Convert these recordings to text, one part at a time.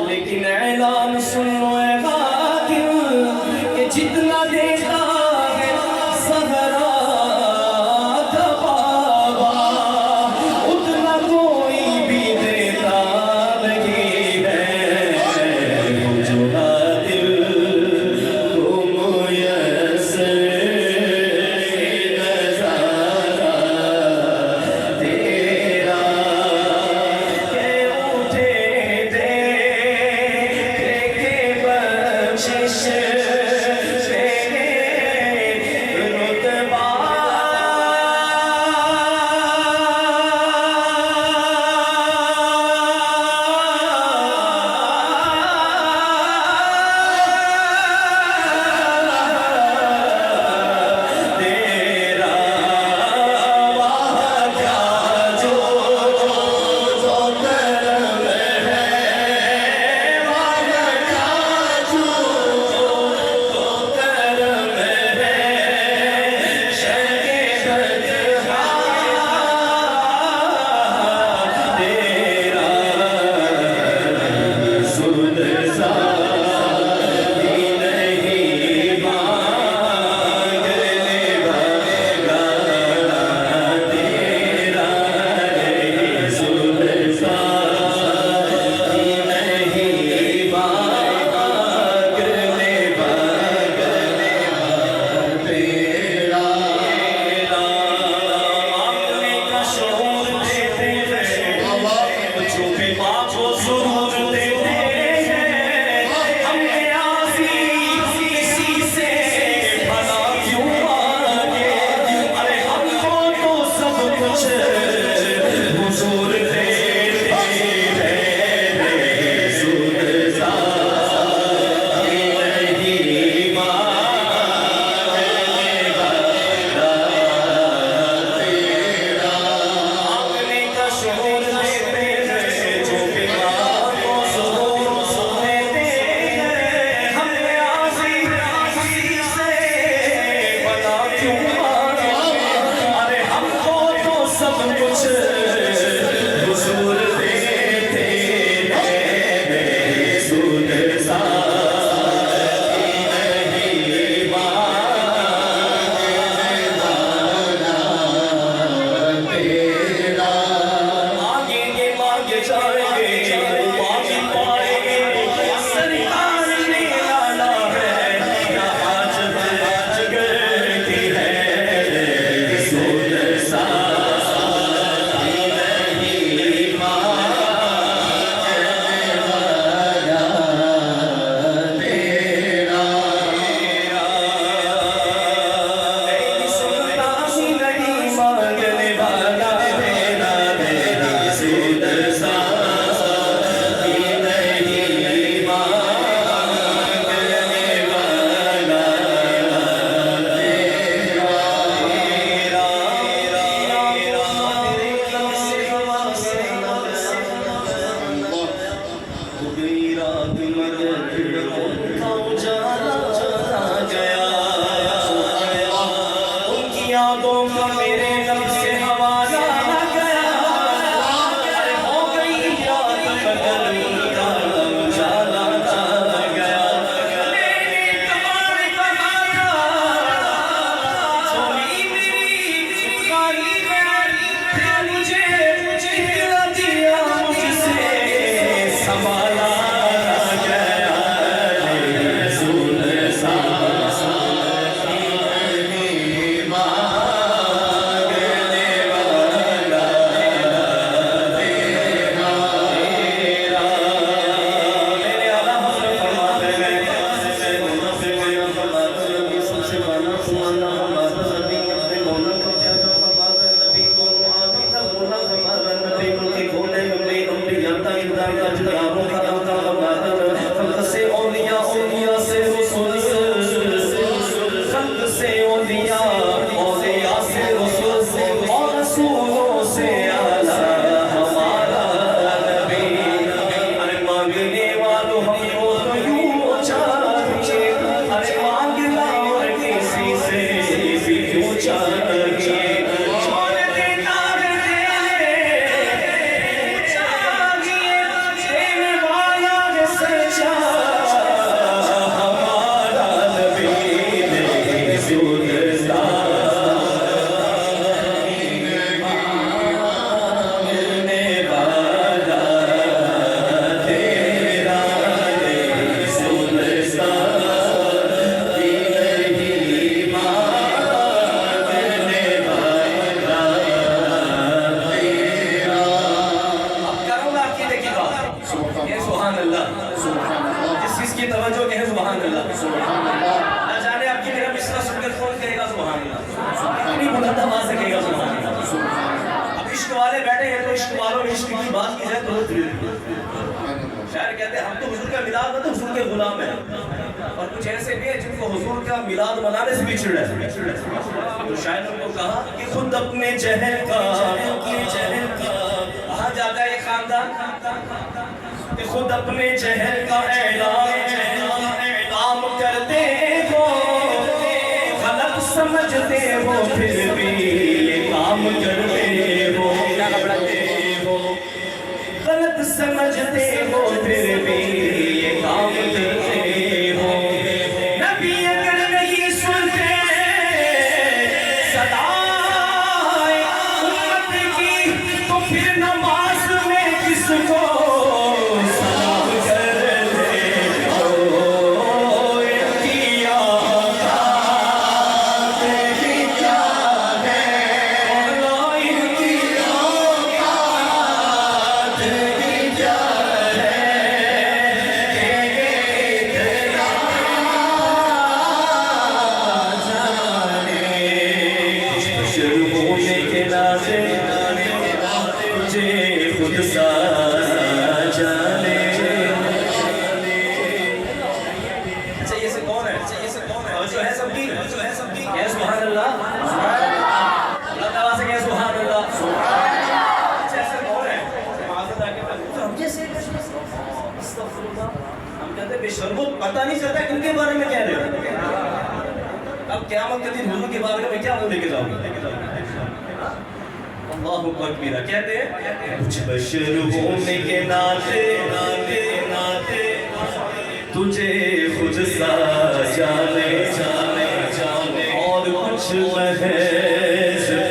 लेकिन ऐलान सुन लो कि जितना देता है सहरा का बाबा उतना कोई भी दे रसूलों से आला हमारा नबी। अरे मांगने वालों हमको तो यूं चाहिए, अरे मांग लाओ किसी से भी क्यों चाहिए। शायर कहते हैं हम तो हुजूर का मिलाद मतलब हुजूर के गुलाम हैं, और कुछ ऐसे भी हैं जिनको हुजूर का मिलाद मनाने से भी चिढ़ है। तो शायर ने कहा कि खुद अपने जहर का कहाँ जाता है ये खानदान, कि खुद अपने जहर का ऐलान काम करते हो, गलत समझते हो फिर भी ये काम करते हो, गलत समझते हो फिर भी ये काम करते हो। नबी अगर नहीं सुनते सदाए उम्मत की तो फिर नमाज में किसको सलाम करते हो। इनकी औकात ही क्या है, मौला इनकी औकात ही क्या है। बशर होने के नाते तुझे खुद सा जाने। अच्छा ये से कौन है, और जो है सबकी क्या सुभान अल्लाह, अल्लाह ताला से क्या सुभान अल्लाह। अच्छा ऐसे कौन है माज़रत आके तो हम जैसे अस्तगफिरुल्लाह, हम कहते बेशर्मो पता नहीं चलता किनके बारे में कह रहे हो। अब क़यामत के दिन हुजूर के बारे में क्या मुंह लेके जाओगे। अल्लाहु अकबर कहते हैं कुछ बशर होने के नाते तुझे खुद सा जाने और कुछ महज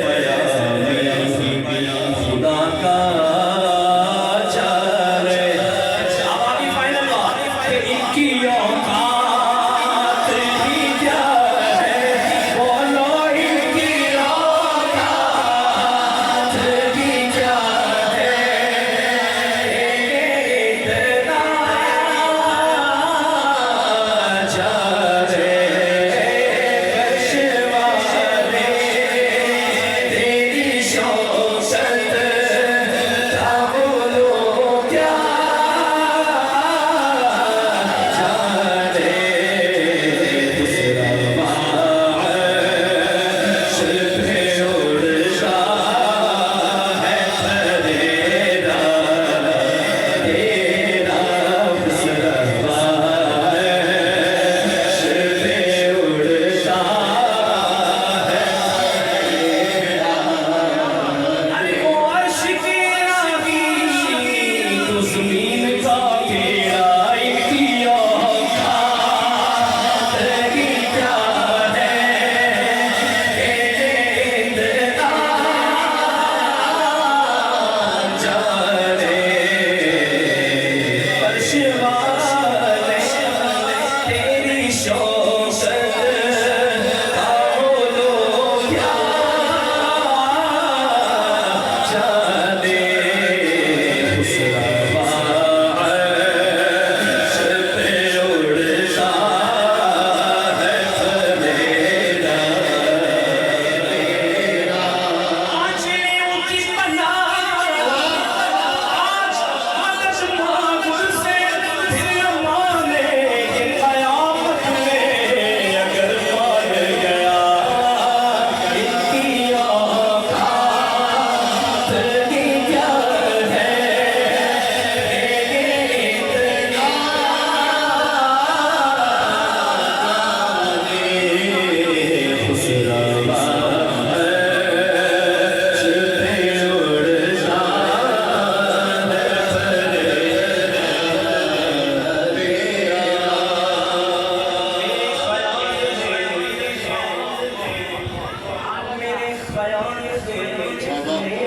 पयामी खुदा का जाने। अब आगे फाइनल बात कि इनकी औकात ही क्या है, बोलो इनकी औकात ही क्या है। इतना जाने कशवारे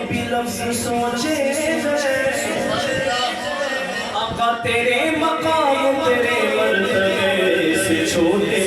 भी लफ्ज सोचे आका तेरे मकाम तेरे मर्तबे से छोटे